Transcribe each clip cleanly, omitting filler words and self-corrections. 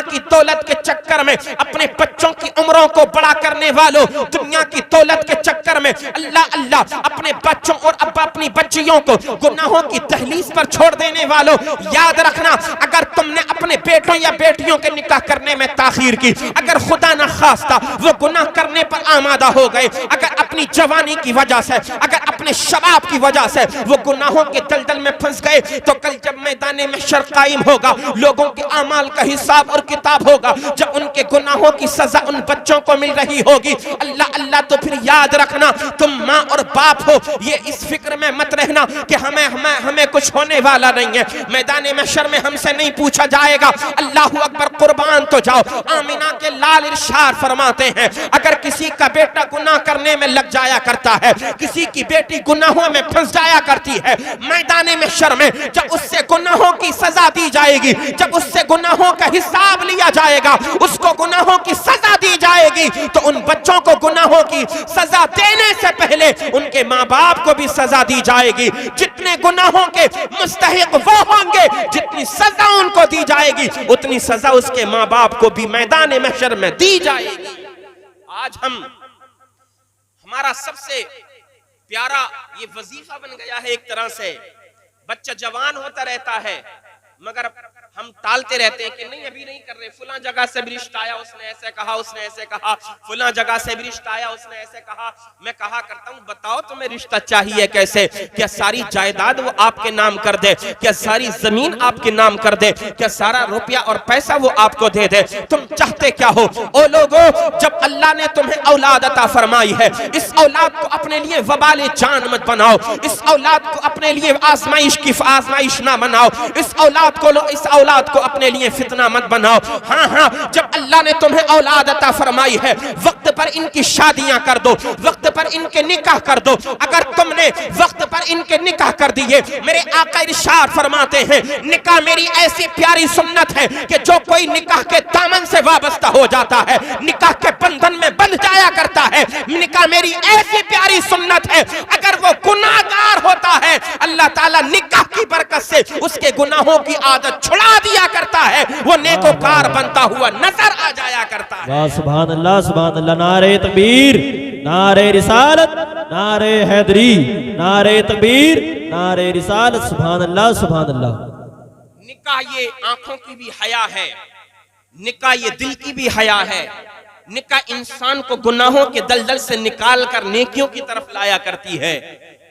की दौलत के चक्कर में अपने बच्चों की उम्रों को बड़ा करने वालों, दुनिया की दौलत के चक्कर में अल्लाह अल्लाह अपने बच्चों और अपनी बच्चियों को गुनाहों की दहलीज पर छोड़ देने वालों, याद रखना, अगर तुमने अपने बेटों या बेटियों के निकाह करने में ताखीर की, अगर खुदा न खास्ता वो गुनाह करने पर आमादा हो गए, अगर अपनी जवानी की वजह से, अगर अपने शबाब की वजह से वो गुनाहों के दलदल में फंस गए, तो कल जब मैदान महशर कायम होगा, लोगों के अमाल का हिसाब और किताब होगा, जब उनके गुनाहों की सजा उन बच्चों को मिल रही होगी, अल्लाह अल्लाह, तो फिर याद रखना, तुम माँ और बाप हो, ये इस फिक्र में मत रहना कि हमें कुछ होने वाला नहीं है, मैदान महशर में हमसे नहीं पूछा जाएगा। अल्लाहू अकबर, कुर्बान तो जाओ। आमिना के लाल इरशाद फरमाते हैं, अगर किसी का बेटा गुनाह करने में लग जाया करता है, किसी की बेटी गुनाहों में फंस जाया करती है, मैदान महशर में जब उससे गुनाहों की सजा दी जाएगी, जब उससे गुनाहों का हिसाब लिया जाएगा, उसको गुनाहों की सजा दी जाएगी, तो उन बच्चों को गुनाहों की सजा देने से पहले उनके माँ बाप को भी सजा दी जाएगी। जितने गुनाहों के मुस्तहिक वो होंगे, जितनी सजा उनको दी जाएगी, उतनी सजा उसके माँ बाप को भी मैदान महशर में दी जाएगी। आज हमारा सबसे प्यारा ये वजीफा बन गया है, एक तरह से बच्चा जवान होता रहता है, मगर हम टालते रहते हैं कि नहीं अभी नहीं कर रहे, फुला जगह से भी रिश्ता आया, उसने ऐसे कहा, उसने ऐसे कहा, फुला जगह से भी रिश्ता आया, उसने ऐसे कहा। मैं कहा करता हूँ, बताओ तुम्हें रिश्ता चाहिए कैसे? क्या सारी जायदाद वो आपके नाम कर दे? क्या सारी जमीन आपके नाम कर दे? क्या सारा रुपया और पैसा वो आपको दे दे? तुम चाहते क्या हो? ओ लोगो, जब अल्लाह ने तुम्हें औलाद अता फरमाई है, इस औलाद को अपने लिए वबाले जान मत बनाओ, इस औलाद को अपने लिए आजमाइश ना बनाओ, इस औलाद को अपने लिए फितना मत बनाओ। हाँ हाँ, जब अल्लाह ने तुम्हें औलाद अता फरमाई है, वक्त पर इनकी शादियां कर दो, वक्त पर इनके निकाह कर दो। अगर तुमने वक्त पर इनके निकाह कर दिए, मेरे आका इरशाद फरमाते हैं, निकाह मेरी ऐसी प्यारी सुन्नत है कि जो कोई निकाह के दामन से वाबस्ता हो जाता है, निकाह के बंधन में बंध जाया करता है। निकाह मेरी ऐसी प्यारी सुन्नत है, अगर वो गुनाहगार होता है, अल्लाह ताला निकाह की बरकत से उसके गुनाहों की आदत छुड़ा दिया करता है, वो नेकोकार बनता हुआ नजर आ जाया करता है। वाह सुभान अल्लाह, सुभान अल्लाह। नारे तकबीर, नारे रिसालत, नारे हैदरी, नारे तकबीर, नारे रिसालत, सुभान अल्लाह, सुभान अल्लाह। निकाह ये आंखों की भी हया है, निकाह ये दिल की भी हया है। निकाह इंसान को गुनाहों के दलदल से निकाल कर नेकियों की तरफ लाया करती है।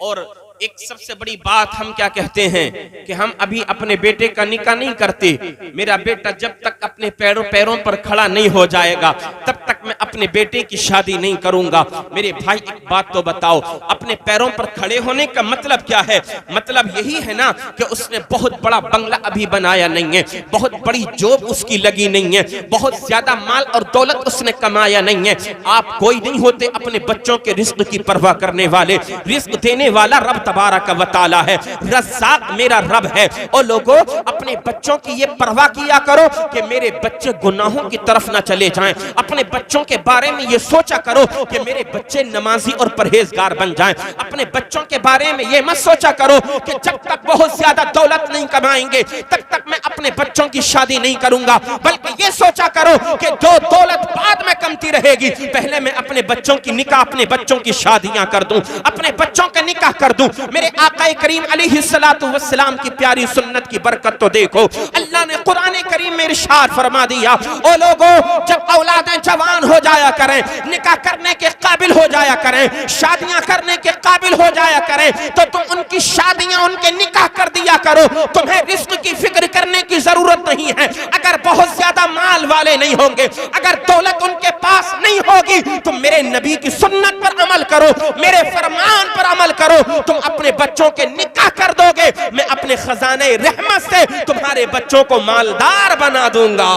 और एक सबसे बड़ी बात हम क्या कहते हैं कि हम अभी अपने बेटे का निकाह नहीं करते। मेरा बेटा जब तक अपने पैरों पर खड़ा नहीं हो जाएगा, तब तक मैं अपने बेटे की शादी नहीं करूंगा। मेरे भाई, एक बात तो बताओ, अपने पैरों पर खड़े होने का मतलब क्या है? मतलब यही है ना कि उसने बहुत बड़ा बंगला अभी बनाया नहीं है, बहुत बड़ी जॉब उसकी लगी नहीं है, बहुत ज्यादा माल और दौलत उसने कमाया नहीं है। आप कोई नहीं होते अपने बच्चों के रिस्क की परवाह करने वाले। रिस्क देने वाला रब तबारक व तआला है, रज़्ज़ाक मेरा रब है। और लोगों, अपने बच्चों की ये परवाह किया करो कि मेरे बच्चे गुनाहों की तरफ ना चले जाएं। अपने बच्चों के बारे में ये सोचा करो कि मेरे बच्चे नमाजी और परहेजगार बन जाएं। अपने बच्चों के बारे में ये मत सोचा करो कि जब तक बहुत ज्यादा दौलत नहीं कमाएंगे तब तक मैं अपने बच्चों की शादी नहीं करूंगा, बल्कि ये सोचा करो कि जो दौलत बाद में कमती रहेगी, पहले मैं अपने बच्चों की निकाह, अपने बच्चों की शादियां कर दूं, अपने बच्चों का निकाह कर दूं। मेरे आका करीम अलैहिस्सलातु वस्सलाम की प्यारी सुन्नत की बरकत तो देखो। अल्लाह ने कुरान करीम में इरशाद फरमा दिया, ओ लोगों, जब औलादें जवान हो जाया करें, निकाह करने के काबिल हो जाया करें, शादियां करने के काबिल हो जाया करें, तो तुम उनकी शादियां, उनके निकाह कर दिया करो। तुम्हें रिस्क की फिक्र करने की जरूरत नहीं है। अगर बहुत ज्यादा माल वाले नहीं होंगे, अगर दौलत उनके पास नहीं होगी, तुम मेरे नबी की सुन्नत पर अमल करो, मेरे फरमान पर अमल करो, तुम अपने बच्चों के निकाह कर दोगे, मैं अपने खजाने रहमत से तुम्हारे बच्चों को मालदार बना दूंगा।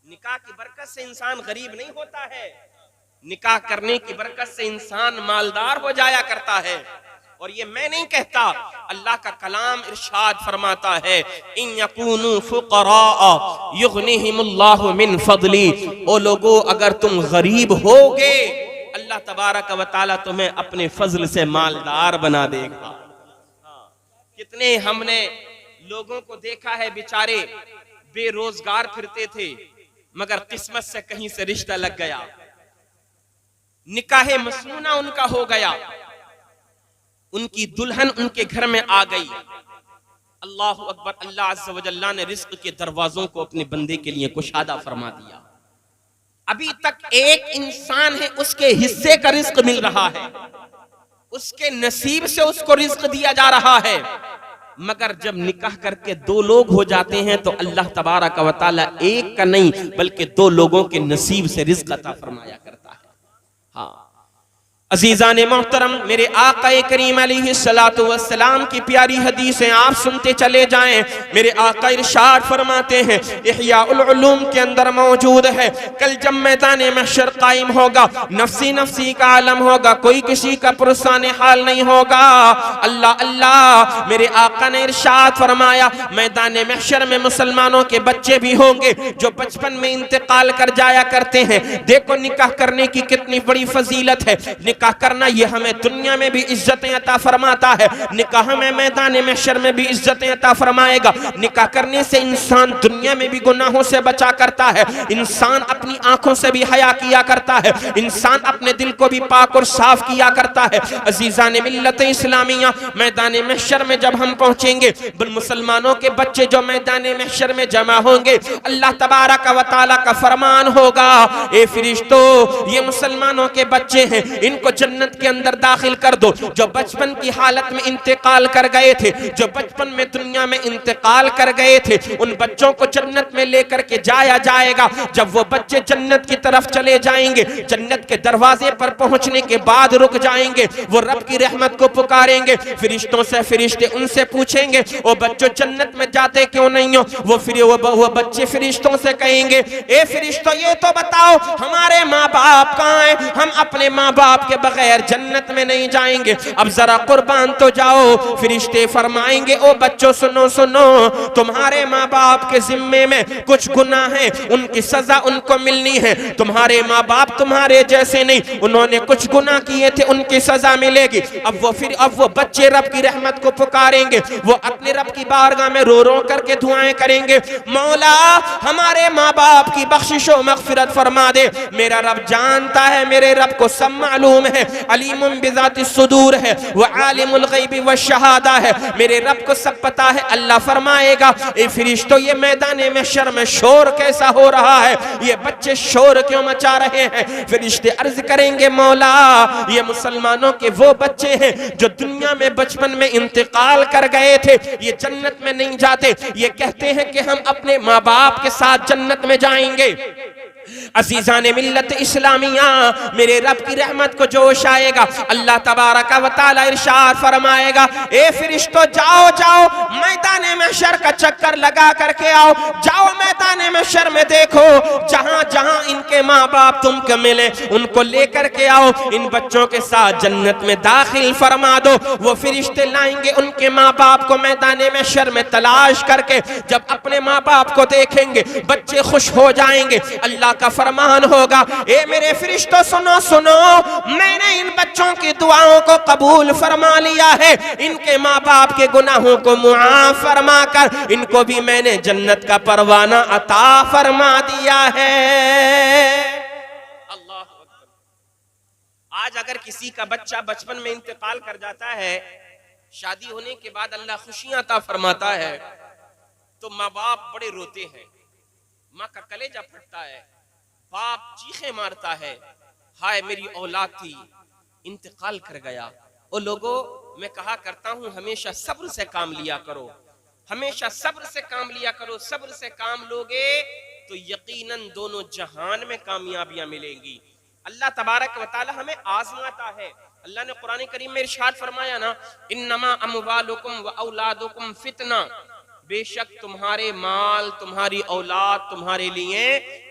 निकाह की बरकत से इंसान गरीब नहीं होता है, निकाह करने की बरकत से इंसान मालदार हो जाया करता है। और ये मैं नहीं कहता, अल्लाह का कलाम इरशाद फरमाता है, इन यकूनु फुकरा युगनिहिमुल्लाहु मिन फदली। ओ लोगों, अगर तुम गरीब होगे, अल्लाह तबारक व तआला तुम्हें अपने फजल से मालदार बना देगा। कितने हमने लोगों को देखा है बेचारे बेरोजगार फिरते थे, मगर किस्मत से कहीं से रिश्ता लग गया, निकाहे मसनूना उनका हो गया, उनकी दुल्हन उनके घर में आ गई। अल्लाहु अकबर, अल्लाह अज़्ज़ व जल्ला ने रिस्क के दरवाजों को अपने बंदे के लिए कुशादा फरमा दिया। अभी तक एक इंसान है, उसके हिस्से का रिस्क मिल रहा है, उसके नसीब से उसको रिस्क दिया जा रहा है, मगर जब निकाह करके दो लोग हो जाते हैं तो अल्लाह तबारक व तआला एक का नहीं बल्कि दो लोगों के नसीब से रिस्क अता फरमाया करता है। हाँ अजीजान मोहतरम, मेरे आका करीम अलैहिस्सलातु वस्सलाम की प्यारी हदीसें आप सुनते चले जाएं। मेरे आका इरशाद फरमाते हैं, इहयाउल उलूम के अंदर मौजूद है, कल जब मैदान महशर कायम होगा, नफ्सी नफ्सी का आलम होगा, कोई किसी का पुरसाने हाल नहीं होगा। अल्लाह अल्लाह, मेरे आका ने इरशाद फरमाया, मैदान महशर में मुसलमानों के बच्चे भी होंगे जो बचपन में इंतकाल कर जाया करते हैं। देखो निकाह करने की कितनी बड़ी फजीलत है। निकाह करना ये हमें दुनिया में भी इज्जतें अता फरमाता है, निकाह में मैदान महशर में भी इज्जतें अता फरमाएगा। निकाह करने से इंसान दुनिया में भी गुनाहों से बचा करता है, इंसान अपनी आंखों से भी हया किया करता है, इंसान अपने दिल को भी पाक और साफ किया करता है। अजीजान मिल्लत इस्लामिया, मैदान महशर में जब हम पहुंचेंगे, मुसलमानों के बच्चे जो मैदान महशर में जमा होंगे, अल्लाह तबारक व तआला का फरमान होगा, ए फरिश्तों ये मुसलमानों के बच्चे हैं, इनको जन्नत के अंदर दाखिल कर दो। जो बचपन की हालत में इंतकाल कर गए थे, जो बचपन में दुनिया में इंतकाल कर गए थे, उन बच्चों को जन्नत में लेकर के जाया जाएगा। जब वो बच्चे जन्नत की तरफ चले जाएंगे, जन्नत के दरवाजे पर पहुंचने के बाद रुक जाएंगे, वो रब की रहमत को पुकारेंगे, फरिश्तों से फरिश्ते उनसे पूछेंगे, ओ बच्चों जन्नत में जाते क्यों नहीं हो? वो बच्चे फरिश्तों से कहेंगे, ए फरिश्तों ये तो बताओ हमारे माँ बाप कहाँ हैं? हम अपने माँ बाप के बगैर जन्नत में नहीं जाएंगे, अब जरा कुर्बान तो जाओ। फरिश्ते फरमाएंगे, ओ बच्चों सुनो सुनो, तुम्हारे माँ बाप के जिम्मे में कुछ गुनाह है, उनकी सजा उनको मिलनी है। तुम्हारे माँ बाप तुम्हारे जैसे नहीं, उन्होंने कुछ गुनाह किए थे, उनकी सजा मिलेगी। अब वो बच्चे रब की रहमत को पुकारेंगे, वो अपने रब की बारगाह में रो रो करके दुआएं करेंगे, मौला हमारे माँ बाप की बख्शिश और मगफिरत फरमा दे। मेरा रब जानता है, मेरे रब को सब मालूम है, अलीमुम बिज़ातिस सुदूर है, वो आलिमुल गैबि व शहादा है, मेरे रब को सब पता है। अल्लाह फरमाएगा, ए फरिश्तों ये मैदान महशर में शोर कैसा हो रहा है, ये बच्चे शोर क्यों मचा रहे हैं? फरिश्ते अर्ज करेंगे, मौला ये मुसलमानों के वो बच्चे हैं जो दुनिया में बचपन में इंतकाल कर गए थे, ये जन्नत में नहीं जाते, ये कहते हैं कि हम अपने माँ बाप के साथ जन्नत में जाएंगे। अजीजान मिल्लत इस्लामिया, मेरे रब की रहमत को जोश आएगा, अल्लाह तबारक व तआला इरशाद फरमाएगा, ए फरिश्तों जाओ जाओ मैदान महशर का चक्कर लगा करके आओ, जाओ मैदान महशर में देखो, जहां जहां इनके माँ बाप तुमको मिले उनको लेकर के आओ, इन बच्चों के साथ जन्नत में दाखिल फरमा दो। वो फरिश्ते लाएंगे उनके माँ बाप को मैदान महशर में तलाश करके, जब अपने माँ बाप को देखेंगे बच्चे खुश हो जाएंगे। अल्लाह का फरमान होगा, ए मेरे फरिश्तों सुनो सुनो, मैंने इन बच्चों की दुआओं को कबूल फरमा लिया है, इनके माँ बाप के गुनाहों को मुआफ फरमा कर इनको भी मैंने जन्नत का परवाना अता फरमा दिया है। अल्लाह अकबर। आज अगर किसी का बच्चा बचपन में इंतकाल कर जाता है, शादी होने के बाद अल्लाह खुशियां अता फरमाता है, तो माँ बाप बड़े रोते हैं, माँ का कलेजा फटता है, बाप चीखे मारता है, हाय मेरी औलाद थी इंतकाल कर गया। ओ लोगों, मैं कहा करता हूं हमेशा सब्र से काम लिया करो, हमेशा सब्र से काम लिया करो। सब्र से काम लोगे तो यकीनन दोनों जहान में कामयाबियां मिलेंगी। अल्लाह तबारक व तआला हमें आजमाता है। अल्लाह ने कुरान करीम में इरशाद फरमाया ना, इन्नमा अमवालुकुम व औलादुकुम फितना, बेशक तुम्हारे माल तुम्हारी औलाद तुम्हारे लिए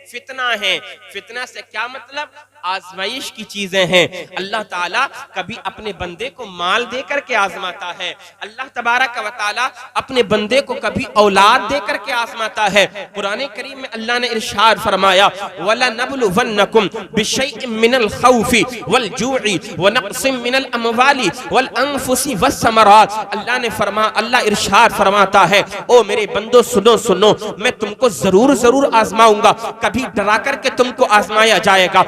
फितना है। फितना से क्या मतलब? आजमाइश की चीजें हैं। अल्लाह ताला कभी अपने बंदे को माल दे करके आजमाता है, अल्लाह तबारक व तआला अपने बंदे को कभी औलाद दे करके आजमाता है। कुरान करीम में अल्लाह ने इरशाद फरमाया, वला नबलुवन्नकुम बिशैइन मिनल खौफि वल जूइ व नक़्सिम मिनल अमवाली वल अनफुसि वस्समरात। अल्लाह इरशाद फरमाता है, ओ मेरे बंदो सुनो सुनो, मैं तुमको जरूर जरूर आजमाऊंगा। कभी डरा करके तुमको आजमाया जाएगा,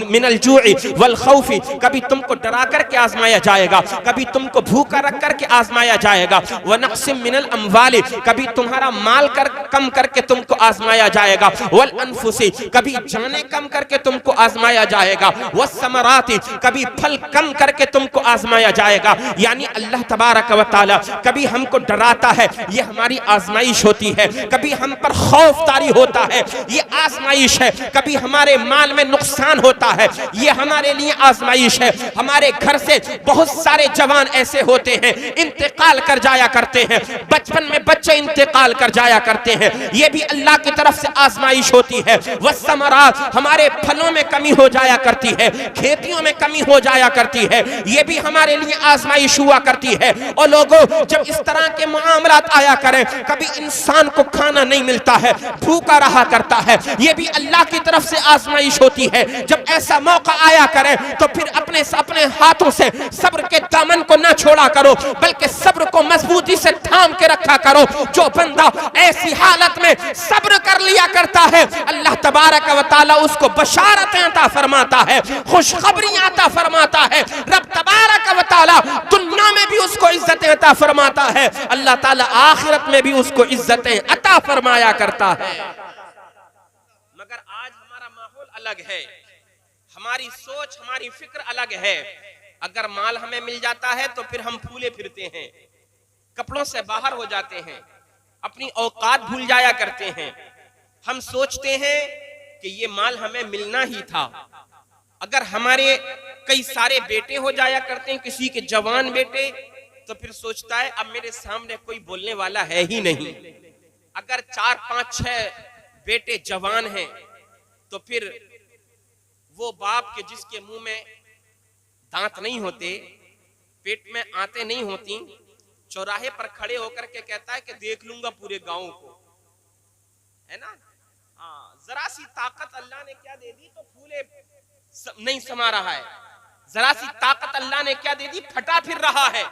मिनल जूइ वल खौफि, कभी तुमको डरा करके आजमाया जाएगा, कभी तुमको भूखा रख करके आजमाया जाएगा, व नक़्सिम मिनल अमवाली, कभी तुम्हारा माल कम करके तुमको आजमाया जाएगा, वल अनफुसी, कभी जाने कम करके तुमको आजमाया जाएगा, वस्समराती, कभी फल कम करके तुमको आजमाया जाएगा। यानी अल्लाह तबारक व तआला कभी हमको डराता है, ये हमारी आजमाइश होती है। कभी हम पर खौफ तारी होता है, ये आजमाइश है। कभी हमारे माल में नुकसान होता है, ये हमारे लिए आजमाइश है। हमारे घर से बहुत सारे जवान ऐसे होते हैं इंतकाल कर जाया करते हैं, बचपन में बच्चे इंतकाल कर जाया करते हैं, ये भी अल्लाह की तरफ से आजमाइश होती है। वस्समरात, हमारे फलों में कमी हो जाया करती है, खेतियों में कमी हो जाया करती है, ये भी हमारे लिए आजमाइश हुआ करती है। और लोगों, जब इस तरह के मामलात आया करें, कभी इंसान को खाना नहीं मिलता है, भूखा रहा करता है, ये भी अल्लाह की तरफ से आजमाइश होती है। जब ऐसा मौका आया करे तो फिर अपने हाथों से सब्र के दामन को ना छोड़ा करो, बल्कि सब्र को मजबूती से थाम के रखा करो। जो बंदा ऐसी हालत में सब्र कर लिया करता है, अल्लाह तबारक व तआला उसको बशारतें अता फरमाता है, खुशखबरियां अता फरमाता है। रब तबारक व तआला दुनिया में भी उसको इज्जतें अता फरमाता है, अल्लाह ताला आखिरत में भी उसको इज्जतें अता फरमाया करता है। मगर आज हमारा माहौल अलग है, हमारी सोच हमारी फिक्र अलग है। अगर माल हमें मिल जाता है तो फिर हम फूले फिरते हैं, कपड़ों से बाहर हो जाते हैं, अपनी औकात भूल जाया करते हैं। हम सोचते हैं कि ये माल हमें मिलना ही था। अगर हमारे कई सारे बेटे हो जाया करते हैं, किसी के जवान बेटे, तो फिर सोचता है अब मेरे सामने कोई बोलने वाला है ही नहीं। अगर 4, 5, 6 बेटे जवान हैं तो फिर वो बाप के जिसके मुंह में दांत नहीं होते, पेट में आंतें नहीं होती, चौराहे पर खड़े होकर के कहता है कि देख लूंगा पूरे गांव को, है ना। हाँ, जरा सी ताकत अल्लाह ने क्या दे दी तो फूले नहीं समा रहा है, जरा सी ताकत अल्लाह ने क्या दे दी, फटा फिर रहा है।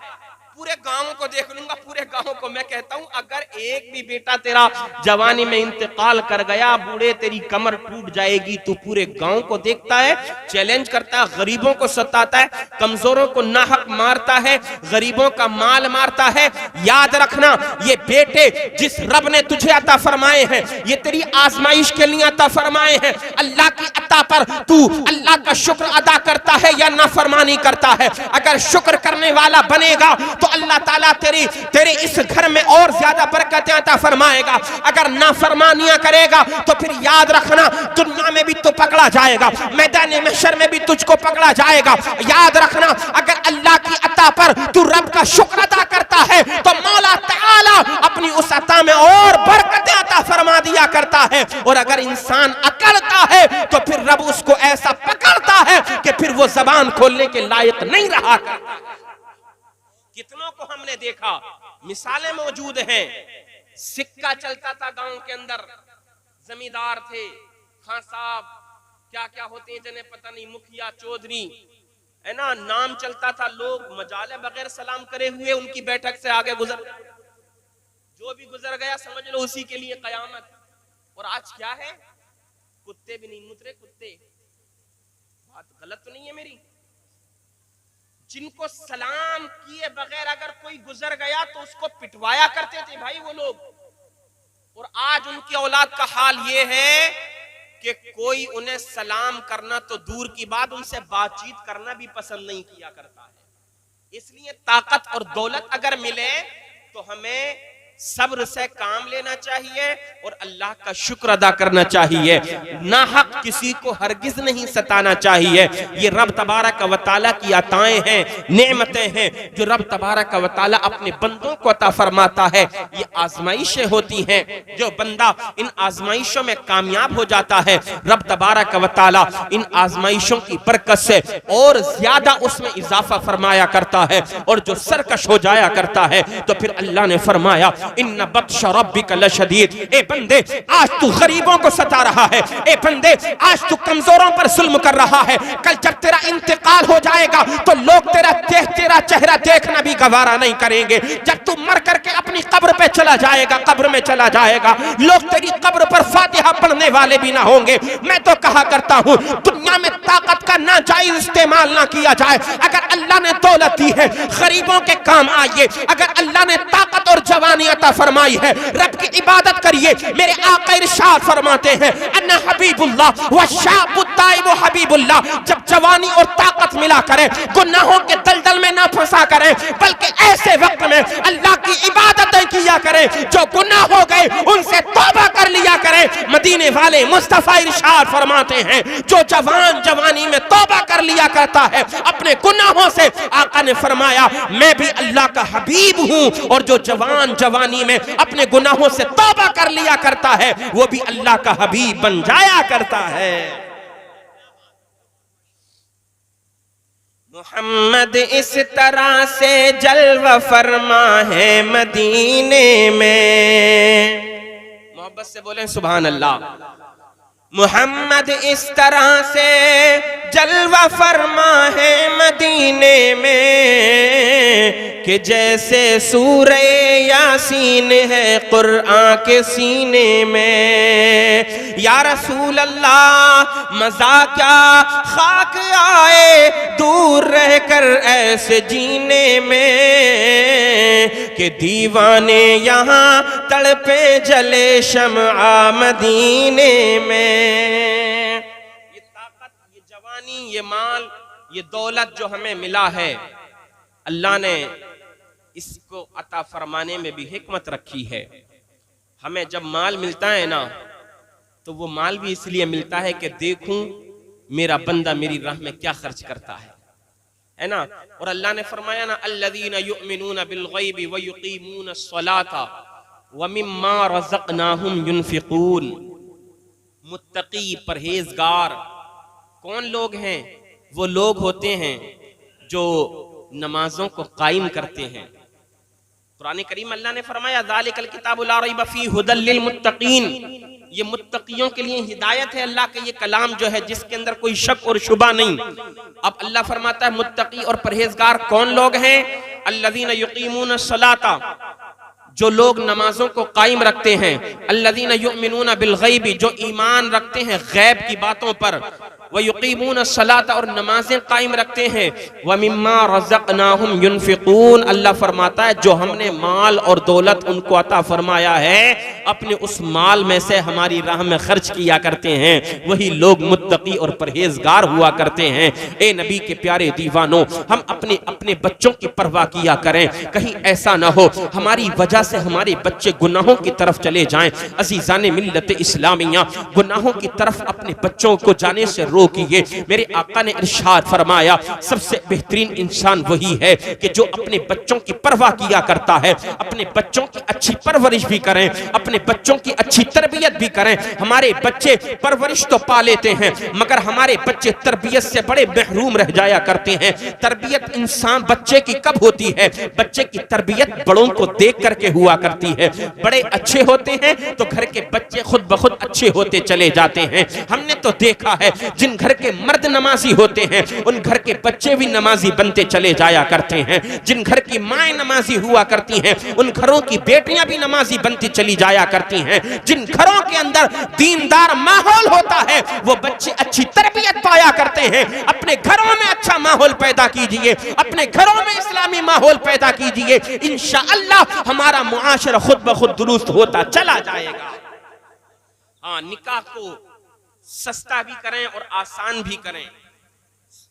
पूरे गांव को देख लूंगा, पूरे गांव को। मैं कहता हूं अगर एक भी बेटा तेरा जवानी में इंतकाल कर गया, बूढ़े तेरी कमर टूट जाएगी। तू पूरे गांव को देखता है, चैलेंज करता है, गरीबों को सताता है, कमजोरों को नाहक मारता है, गरीबों का माल मारता है। याद रखना, ये बेटे जिस रब ने तुझे अता फरमाए हैं, ये तेरी आजमाइश के लिए अता फरमाए हैं। अल्लाह की अता पर तू अल्लाह का शुक्र अदा करता है या नाफरमानी करता है। अगर शुक्र करने वाला बनेगा तो अल्लाह ताला तेरे इस घर में और ज्यादा बरकतें अता फरमाएगा। अगर नाफरमानियां करेगा तो फिर याद रखना, दुनिया में भी तो पकड़ा जाएगा, मैदान महशर में भी तुझको पकड़ा जाएगा। याद रखना, अगर अल्लाह की अता पर तू रब का शुक्र अदा करता है तो मौला ताला अपनी उस अता में और बरकतें अता फरमा दिया करता है। और अगर इंसान अकड़ता है तो फिर रब उसको ऐसा पकड़ता है कि फिर वो जबान खोलने के लायक नहीं रहा करता। कितनों को हमने देखा, मिसालें मौजूद हैं। सिक्का चलता था गांव के अंदर, जमींदार थे, खान साहब, क्या क्या होते हैं जिन्हें पता नहीं, मुखिया, चौधरी, है ना, नाम चलता था। लोग मजाले बगैर सलाम करे हुए उनकी बैठक से आगे गुजर, जो भी गुजर गया समझ लो उसी के लिए कयामत। और आज क्या है, कुत्ते भी नहीं मुतरे, कुत्ते। बात गलत तो नहीं है मेरी? जिनको सलाम किए बगैर अगर कोई गुजर गया तो उसको पिटवाया करते थे भाई वो लोग। और आज उनकी औलाद का हाल ये है कि कोई उन्हें सलाम करना तो दूर की बात, उनसे बातचीत करना भी पसंद नहीं किया करता है। इसलिए ताकत और दौलत अगर मिले तो हमें सब्र से काम लेना चाहिए और अल्लाह का शुक्र अदा करना चाहिए। नाहक किसी को हरगिज नहीं सताना चाहिए। ये रब तबारक व तआला की अताएं हैं, नेमतें हैं जो रब तबारक व तआला अपने बंदों को अता फरमाता है। ये आजमाइशें होती हैं, जो बंदा इन आजमाइशों में कामयाब हो जाता है, रब तबारक व तआला इन आजमाइशों की बरकत से और ज्यादा उसमें इजाफा फरमाया करता है। और जो सरकश हो जाया करता है तो फिर अल्लाह ने फरमाया इन्ना बत्श रब्बिका लशदीद। ए बंदे, आज तू गरीबों को सता रहा है, ए बंदे आज तू कमजोरों पर जुल्म कर रहा है, कल जब तेरा इंतकाल हो जाएगा तो लोग तेरा चेहरा देखना भी गवारा नहीं करेंगे। जब तू मर करके अपनी कब्र पे चला जाएगा, कब्र में चला जाएगा, लोग तेरी कब्र पर फातिहा पढ़ने वाले भी ना होंगे। मैं तो कहा करता हूँ दुनिया में ताकत का नाजायज इस्तेमाल ना किया जाए। अगर अल्लाह ने दौलत दी है, गरीबों के काम आइए। अगर अल्लाह ने ताकत और जवानी अता फरमाई है, रब की इबादत करिए। मेरे आका इरशाद फरमाते हैं अन्ना हबीबुल्लाह व शाबुत ताइब हबीबुल्लाह। जब जवानी और ताकत मिला करें, गुनाहों के दलदल में ना फंसा करें, बल्कि ऐसे वक्त में अल्लाह की इबादतें किया करें। जो गुनाह हो गए उनसे तौबा कर लिया करें। मदीने वाले मुस्तफा इरशाद फरमाते हैं जो जवान जवानी में तौबा कर लिया करता है अपने गुनाहों से, आका ने फरमाया मैं भी अल्लाह का हबीब हूं। और जो जवान जवानी में अपने गुनाहों से तौबा कर लिया करता है वो भी अल्लाह का हबीब बन जाया करता है। मोहम्मद इस तरह से जलवा फरमा है मदीने में। मोहब्बत से बोलें सुभान अल्लाह। मोहम्मद इस तरह से जलवा फरमा है मदीने में कि जैसे सूरे यासीन है कुरान के सीने में। या रसूल अल्लाह मजा क्या खाक आए दूर रहकर ऐसे जीने में कि दीवाने यहाँ तड़पे जले शम्आ मदीने में। ये ताकत, ये जवानी, ये माल, ये दौलत जो हमें मिला है, अल्लाह ने इसको अता फरमाने में भी हिकमत रखी है। हमें जब माल मिलता है ना, तो वो माल भी इसलिए मिलता है कि देखूं मेरा बंदा मेरी राह में क्या खर्च करता है ना। और अल्लाह ने फरमाया ना अल्लज़ीना युमिनूना बिल गैबि व युकीमूना अस्सलाता व मिम्मा रज़क़नाहुम युनफिकून। मुत्तकी, परहेजगार कौन लोग हैं? वो लोग होते हैं जो नमाजों को कायम करते हैं। कुरान करीम अल्लाह ने फरमाया ज़ालिकल किताबु ला रैब फीहि हुदल लिल मुत्तकीन। ये मुत्तकियों के लिए हिदायत है। अल्लाह का ये कलाम जो है जिसके अंदर कोई शक और शुबा नहीं। अब अल्लाह फरमाता है मुत्तकी और परहेजगार कौन लोग हैं? अल्लज़ीना युकीमूना अस्सलाता, जो लोग नमाजों को कायम रखते हैं। अल्लज़ीना युमिनूना बिल गैबि, जो ईमान रखते हैं गैब की बातों पर। व युकीमूना अस्सलाता, और नमाजें कायम रखते हैं। व मिम्मा रज़क़नाहुम युनफिकून, अल्लाह फरमाता है जो हमने माल और दौलत उनको अता फरमाया है अपने उस माल में से हमारी राह में खर्च किया करते हैं। वही लोग मुत्तकी और परहेजगार हुआ करते हैं। ए नबी के प्यारे दीवानों, हम अपने अपने बच्चों की परवाह किया करें। कहीं ऐसा ना हो हमारी वजह से हमारे बच्चे गुनाहों की तरफ चले जाएं। अजीजान मिल्लत इस्लामिया, गुनाहों की तरफ अपने बच्चों को जाने से रोकिए। मेरे आका ने इरशाद फरमाया सबसे बेहतरीन इंसान वही है कि जो अपने बच्चों की परवाह किया करता है, अपने बच्चों की अच्छी परवरिश भी करें, अपने बच्चों की अच्छी तरबियत भी करें। हमारे बच्चे परवरिश तो पा लेते हैं मगर हमारे बच्चे तरबियत से बड़े महरूम रह जाया करते हैं। तरबियत इंसान बच्चे की कब होती है? बच्चे की तरबियत बड़ों को देख करके हुआ करती है। बड़े अच्छे होते हैं तो घर के बच्चे खुद ब खुद अच्छे होते चले जाते हैं। हमने तो देखा है जिन घर के मर्द नमाजी होते हैं उन घर के बच्चे भी नमाजी बनते चले जाया करते हैं। जिन घर की माएं नमाजी हुआ करती हैं उन घरों की बेटियां भी नमाजी बनती चली जाया करती हैं। जिन घरों के अंदर दीनदार माहौल होता है वो बच्चे अच्छी तरबियत पाया करते हैं। अपने घरों में अच्छा माहौल पैदा कीजिए, अपने घरों में इस्लामी माहौल पैदा कीजिए, इंशाअल्लाह हमारा मुआशरा खुद ब खुद दुरुस्त होता चला जाएगा। हाँ, निकाह को सस्ता भी करें और आसान भी करें,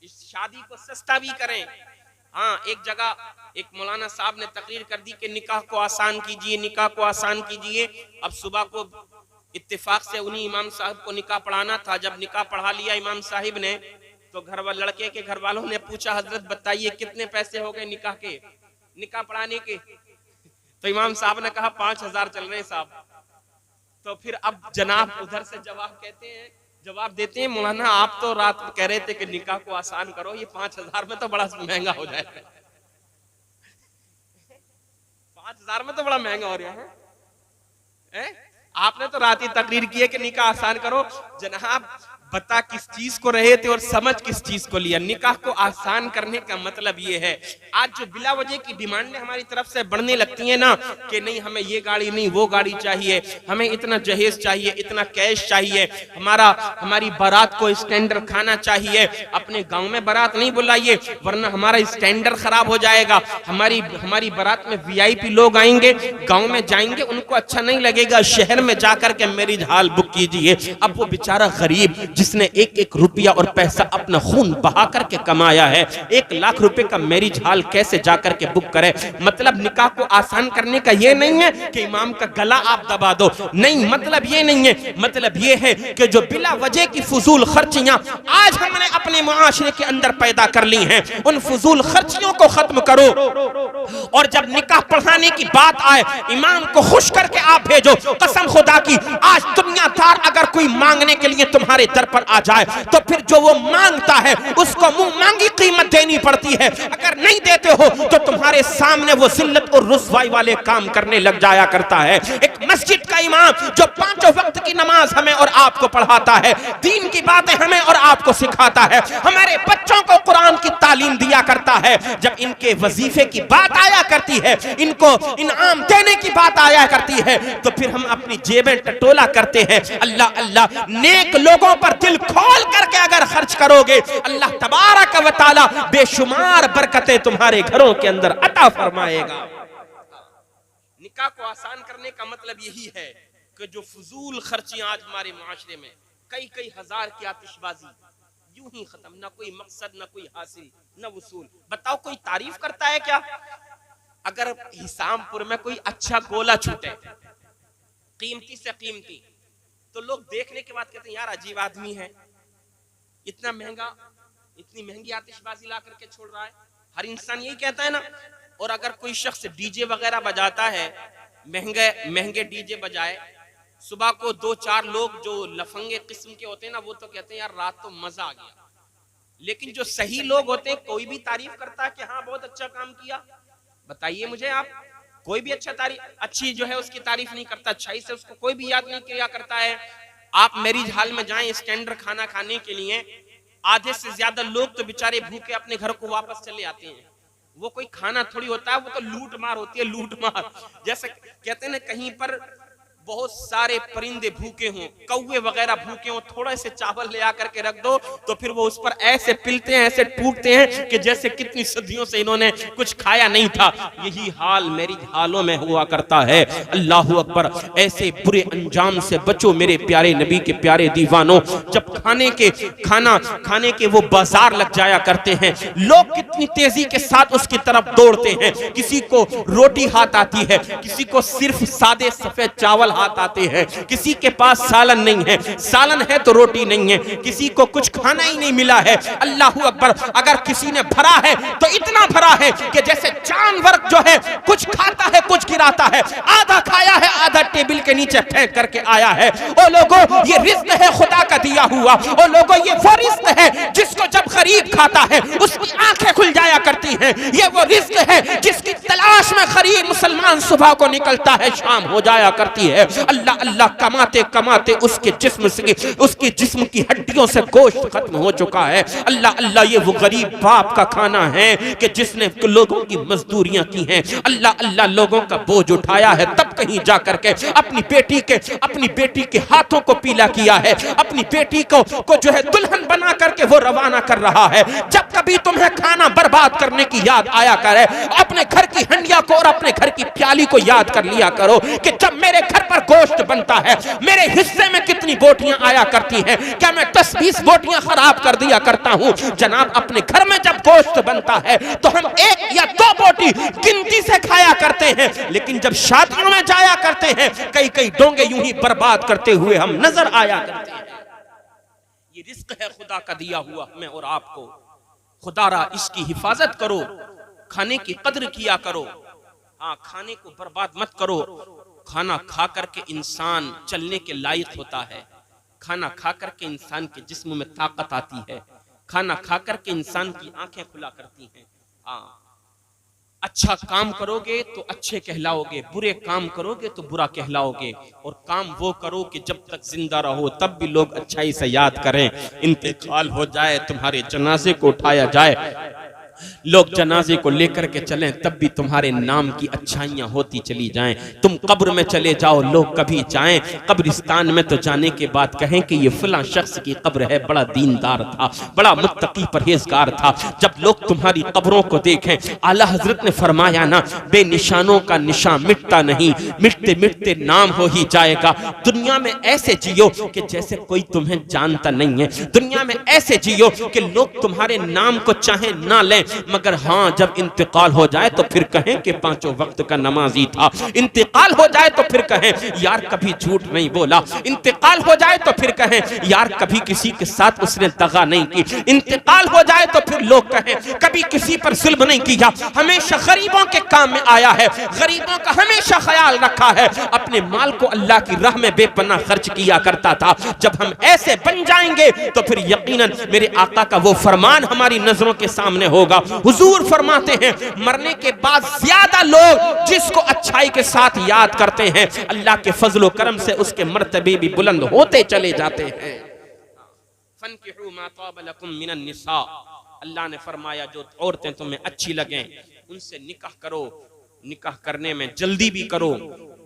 इस शादी को सस्ता भी करें हाँ, एक जगह एक मौलाना साहब ने तकरीर कर दी कि निकाह को आसान कीजिए, निकाह को आसान कीजिए। अब सुबह को इत्तेफाक से उन्हीं इमाम साहब को निकाह पढ़ाना था। जब निकाह पढ़ा लिया इमाम साहिब ने तो लड़के के घर वालों ने पूछा, हजरत बताइए कितने पैसे हो गए निकाह पढ़ाने के? तो इमाम साहब ने कहा 5000 चल रहे साहब। तो फिर अब जनाब उधर से जवाब देते हैं, मौलाना आप तो रात को कह रहे थे कि निकाह को आसान करो, ये 5000 में तो बड़ा महंगा हो जाएगा। 5000 में तो बड़ा महंगा हो रहा है। आपने तो रात ही तकरीर की है कि निकाह आसान करो। जनाब बता किस चीज को रहे थे और समझ किस चीज को लिया। निकाह को आसान करने का मतलब ये है, आज जो बिला वजह की डिमांडें हमारी तरफ से बढ़ने लगती हैं ना कि नहीं हमें ये गाड़ी नहीं वो गाड़ी चाहिए, हमें इतना जहेज चाहिए, इतना कैश चाहिए, हमारी बारात को स्टैंडर्ड खाना चाहिए, अपने गांव में बारात नहीं बुलाइए वरना हमारा स्टैंडर्ड खराब हो जाएगा, हमारी बारात में वीआईपी लोग आएंगे, गांव में जाएंगे उनको अच्छा नहीं लगेगा, शहर में जाकर के मैरिज हॉल बुक कीजिए। अब वो बेचारा गरीब जिसने एक एक रुपया और पैसा अपना खून बहा करके कमाया है, 1 लाख रुपए का मैरिज हॉल कैसे जाकर के बुक करे? मतलब निकाह को आसान करने का ये नहीं है कि इमाम का गला आप दबा दो, नहीं, मतलब ये नहीं है। मतलब ये है कि जो बिला वजह की फजूल खर्चियां आज हमने अपने मुआशरे के अंदर पैदा कर ली हैं, उन फजूल खर्चियों को खत्म करो। और जब निकाह पढ़ाने की बात आए, इमाम को खुश करके आप भेजो। कसम खुदा की, आज दुनियादार अगर कोई मांगने के लिए तुम्हारे दर पर आ जाए तो फिर जो वो मांगता है उसको मुंह मांगी कीमत देनी पड़ती है। अगर नहीं देते हो तो तुम्हारे सामने वो जिल्लत और रुसवाई वाले काम करने लग जाया करता है। एक मस्जिद का इमाम जो 5 वक्त की नमाज हमें और आपको पढ़ाता है, दीन की बातें हमें और आपको सिखाता है, हमारे बच्चों को कुरान की तालीम दिया करता है, जब इनके वजीफे की बात आया करती है, इनको इनाम देने की बात आया करती है, तो फिर हम अपनी जेबें टटोला करते हैं। अल्लाह अल्लाह, नेक लोगों पर दिल खोल करके अगर खर्च करोगे, अल्लाह तबारक व तआला बेशुमार बरकतें तुम्हारे घरों के अंदर अता फरमाएगा। निकाह को आसान करने का मतलब यही है कि जो फजूल खर्चियां आज हमारे मुआशरे में, कई हजार की आतिशबाजी यूं ही खत्म, ना कोई मकसद, ना कोई हासिल, ना वसूल। बताओ कोई तारीफ करता है क्या? अगर हिसामपुर में कोई अच्छा गोला छूटे कीमती से कीमती, तो लोग देखने के बाद कहते हैं यार अजीब आदमी है, इतना महंगा, इतनी महंगी आतिशबाजी ला करके छोड़ रहा है। हर इंसान यही कहता है ना। और अगर कोई शख्स डीजे वगैरह बजाता है, महंगे डीजे बजाए, सुबह को 2-4 लोग जो लफंगे किस्म के होते हैं ना, वो तो कहते हैं यार रात तो मजा आ गया। लेकिन जो सही लोग होते हैं, कोई भी तारीफ करता है कि हाँ बहुत अच्छा काम किया। बताइए मुझे आप, कोई भी अच्छी जो है उसकी तारीफ नहीं करता, अच्छाई से उसको कोई भी याद नहीं किया करता है। आप मैरिज हॉल में जाएं स्टैंडर्ड खाना खाने के लिए, आधे से ज्यादा लोग तो बेचारे भूखे अपने घर को वापस चले आते हैं। वो कोई खाना थोड़ी होता है, वो तो लूट मार होती है, लूट मार। जैसे कहते हैं ना, कहीं पर बहुत सारे परिंदे भूखे हों, कौवे वगैरह भूखे हों, थोड़ा से चावल ले आकर के रख दो तो फिर वो उस पर ऐसे पिलते हैं, ऐसे टूटते हैं कि जैसे कितनी सदियों से इन्होंने कुछ खाया नहीं था। यही हाल मैरिज हालों में हुआ करता है। अल्लाह अकबर, ऐसे बुरे अंजाम से बचो मेरे प्यारे नबी के प्यारे दीवानों। जब खाने के वो बाजार लग जाया करते हैं, लोग कितनी तेजी के साथ उसकी तरफ दौड़ते हैं। किसी को रोटी हाथ आती है, किसी को सिर्फ सादे सफेद चावल हाथ आते हैं, किसी के पास सालन नहीं है, सालन है तो रोटी नहीं है, किसी को कुछ खाना ही नहीं मिला है। अल्लाह अकबर, अगर किसी ने भरा है तो इतना भरा है कि जैसे जानवर जो है कुछ खाता है कुछ गिराता है, आधा खाया है आधा टेबल के नीचे फेंक करके आया है। ओ लोगों, ये रिज्क है खुदा का दिया हुआ। ओ लोगों, ये वो रिज्क है जिसको जब गरीब खाता है उसकी आंखें खुल जाया करती हैं। ये वो रिज्क है जिसकी तलाश में गरीब मुसलमान सुबह को निकलता है, शाम हो जाया करती है। अल्लाह अल्लाह, कमाते कमाते उसके जिस्म की हड्डियों से गोश्त खत्म हो चुका है। अल्लाह अल्लाह, ये वो गरीब बाप का खाना है कि जिसने लोगों की मजदूरियां की हैं। अल्लाह अल्लाह, लोगों का बोझ उठाया है, तब कहीं जाकर के अपनी बेटी के हाथों को पीला किया है, अपनी बेटी को जो है दुल्हन बना करके वो रवाना कर रहा है। जब कभी तुम्हें खाना बर्बाद करने की याद आया करे, अपने घर की हंडिया को और अपने घर की प्याली को याद कर लिया करो कि जब मेरे घर पर गोश्त बनता है, मेरे हिस्से में कितनी बोटियां आया करती हैं, क्या मैं 10-20 बोटियां खराब कर दिया करता हूं? जनाब, अपने घर में जब गोश्त बनता है तो हम 1 या 2 बोटी गिनती से खाया करते हैं, लेकिन जब शादियों में जाया करते हैं कई कई डोंगे यूं ही बर्बाद करते हुए हम नजर आया करते हैं। ये रिस्क है खुदा का दिया हुआ हमें और आपको। खुदारा इसकी हिफाजत करो, खाने की कद्र किया करो। हाँ, खाने को बर्बाद मत करो। खाना खा करके इंसान चलने के लायक होता है, खाना खा करके इंसान के जिस्म में ताकत आती है, खाना खा करके इंसान की आंखें खुला करती हैं। हाँ, अच्छा काम करोगे तो अच्छे कहलाओगे, बुरे काम करोगे तो बुरा कहलाओगे। और काम वो करो कि जब तक जिंदा रहो तब भी लोग अच्छाई से याद करें। इंतकाल हो जाए, तुम्हारे जनाजे को उठाया जाए, लोग जनाजे को लेकर के चलें, तब भी तुम्हारे नाम की अच्छाइयां होती चली जाएं। तुम कब्र में चले जाओ, लोग कभी जाएं कब्रिस्तान में तो जाने के बाद कहें कि ये फलां शख्स की कब्र है, बड़ा दीनदार था, बड़ा मुत्तकी परहेजगार था। जब लोग तुम्हारी कब्रों को देखें, आला हजरत ने फरमाया ना, बेनिशानों का निशान मिटता नहीं, मिटते मिटते नाम हो ही जाएगा। दुनिया में ऐसे जियो कि जैसे कोई तुम्हें जानता नहीं है। दुनिया में ऐसे जियो कि लोग तुम्हारे नाम को चाहे ना लें, मगर हाँ, जब इंतकाल हो जाए तो फिर कहें कि 5 वक्त का नमाजी था। इंतकाल हो जाए तो फिर कहें यार कभी झूठ नहीं बोला। इंतकाल हो जाए तो फिर कहें यार कभी किसी के साथ उसने दगा नहीं की। इंतकाल हो जाए तो फिर लोग कहें कभी किसी पर जुल्म नहीं किया, हमेशा गरीबों के काम में आया है, गरीबों का हमेशा ख्याल रखा है, अपने माल को अल्लाह की राह में बेपनाह खर्च किया करता था। जब हम ऐसे बन जाएंगे तो फिर यकीनन मेरे आका का वो फरमान हमारी नजरों के सामने होगा। हुजूर फरमाते हैं, मरने के बाद ज्यादा लोग जिसको अच्छाई के साथ याद करते हैं, अल्लाह के फजलो करम से उसके मर्तबे भी बुलंद होते चले जाते हैं। फनकिहू मा ताब लकुम मिनन निसा, अल्लाह ने फरमाया जो औरतें तुम्हें अच्छी लगें उनसे निकाह करो। निकाह करने में जल्दी भी करो,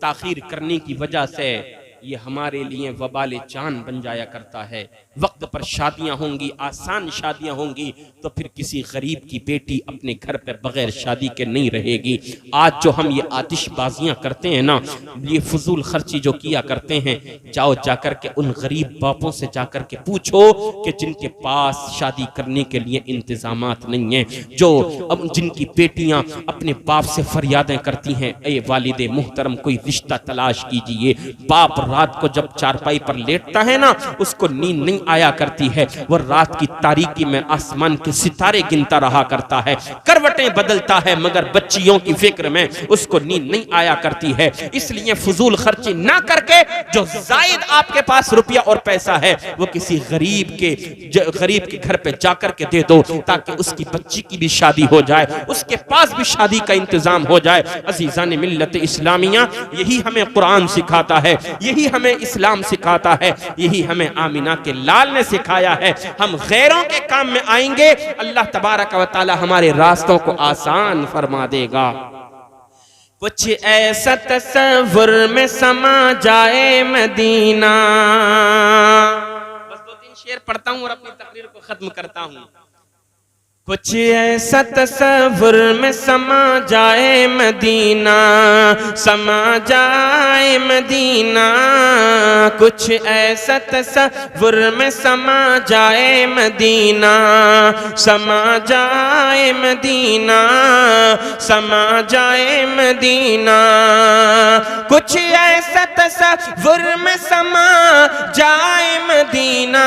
ताखीर करने की वजह से ये हमारे लिए वबाले जान बन जाया करता है। वक्त पर शादियां होंगी, आसान शादियां होंगी, तो फिर किसी गरीब की बेटी अपने घर पे बगैर शादी के नहीं रहेगी। आज जो हम ये आतिशबाजियां करते हैं ना, ये फजूल खर्ची जो किया करते हैं, जाओ जाकर के उन गरीब बापों से जाकर के पूछो कि जिनके पास शादी करने के लिए इंतजामात नहीं है, जो अब जिनकी बेटियां अपने बाप से फरियादें करती हैं, ए वालिदे मुहतरम कोई रिश्ता तलाश कीजिए। बाप रात को जब चारपाई पर लेटता है ना, उसको नींद नहीं आया करती है, वो रात की तारीकी में आसमान के सितारे गिनता रहा करता है, करवटें बदलता है, मगर बच्चियों की फिक्र में उसको नींद नहीं आया करती है। इसलिए फजूल खर्ची ना करके जो जायद आपके पास रुपया और पैसा है वो किसी गरीब के घर पे जाकर के दे दो, ताकि उसकी बच्ची की भी शादी हो जाए, उसके पास भी शादी का इंतजाम हो जाए। अजीजान मिल्लत इस्लामिया, यही हमें कुरान सिखाता है, यही हमें इस्लाम सिखाता है, यही हमें आमिना के लाल ने सिखाया है। हम गैरों के काम में आएंगे, अल्लाह तबारक व तआला हमारे रास्तों को आसान फरमा देगा। कुछ ऐसा तसव्वुर में समा जाए मदीना। बस 2-3 शेर पढ़ता हूँ और अपनी तकरीर को खत्म करता हूँ। कुछ ऐसा तसव्वुर में समा जाए मदीना, समा जाए मदीना। कुछ ऐसा तसव्वुर में समा जाए मदीना, समा जाए मदीना, समा जाए मदीना। कुछ ऐसा तसव्वुर में समा जाए मदीना,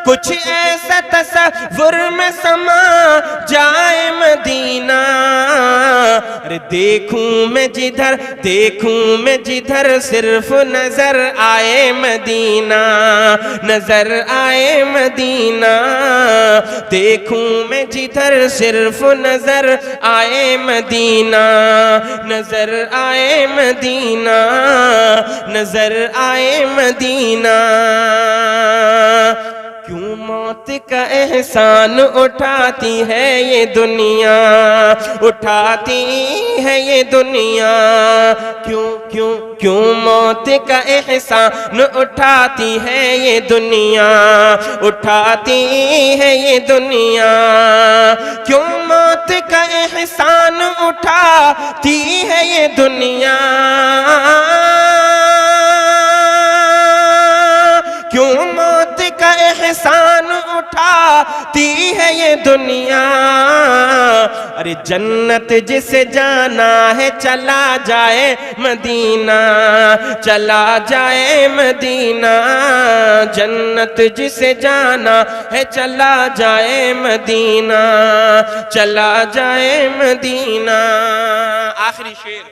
कुछ ऐसा तसव्वुर में समा जाए मदीना। अरे देखूं मैं जिधर सिर्फ नजर आए मदीना, नजर आए मदीना। देखूं मैं जिधर सिर्फ नजर आए मदीना, नजर आए मदीना, नजर आए मदीना। क्यों मौत का एहसान उठाती है ये दुनिया, उठाती है ये दुनिया। क्यों क्यों क्यों मौत का एहसान उठाती है ये दुनिया, उठाती है ये दुनिया। क्यों मौत का एहसान उठाती है ये दुनिया, क्यों मौत का एहसान उठाती है ये दुनिया। अरे जन्नत जिसे जाना है चला जाए मदीना, चला जाए मदीना। जन्नत जिसे जाना है चला जाए मदीना, चला जाए मदीना। आखिरी शेर।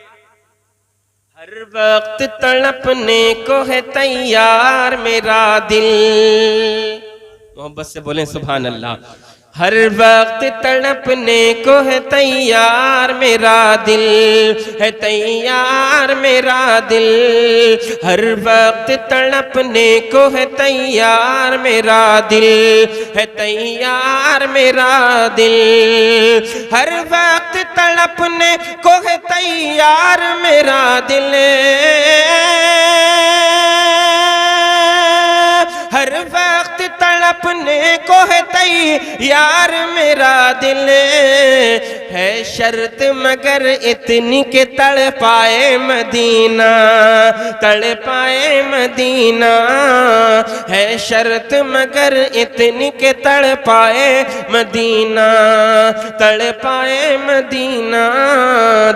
हर वक्त तड़पने को है तैयार मेरा दिल, मोहब्बत से बोलें सुभान अल्लाह। हर वक्त तड़पने को है तैयार मेरा दिल, है तैयार मेरा दिल। हर वक्त तड़पने को है तैयार मेरा दिल, है तैयार मेरा दिल। हर वक्त तड़पने को है तैयार मेरा दिल, हर वक्त तड़पने को है तैयार मेरा दिल। है शर्त मगर इतनी के तड़ पाए मदीना, तड़ पाए मदीना। है शर्त मगर इतनी के तड़ पाए मदीना, तड़ पाए मदीना।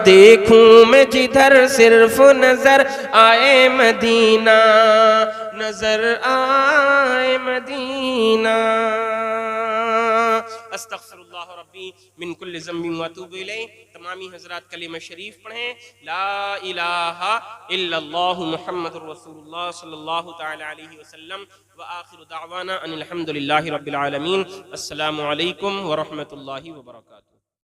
देखूं मैं जिधर सिर्फ नजर आए मदीना, नजर आए मदीना। अस्तगफिरुल्लाह रब्बी मिन कुल्लि ज़ंबिन व अतूबु इलैह। तमामी हज़रात कलिमा शरीफ पढ़ें, ला इलाहा इल्लल्लाहु मुहम्मदुर रसूलुल्लाह सल्लल्लाहु तआला अलैहि वसल्लम। व आखिरु दावाना अनिल हम्दुलिल्लाहि रब्बिल आलमीन। अस्सलामु अलैकुम व रहमतुल्लाहि व बरकातुहू।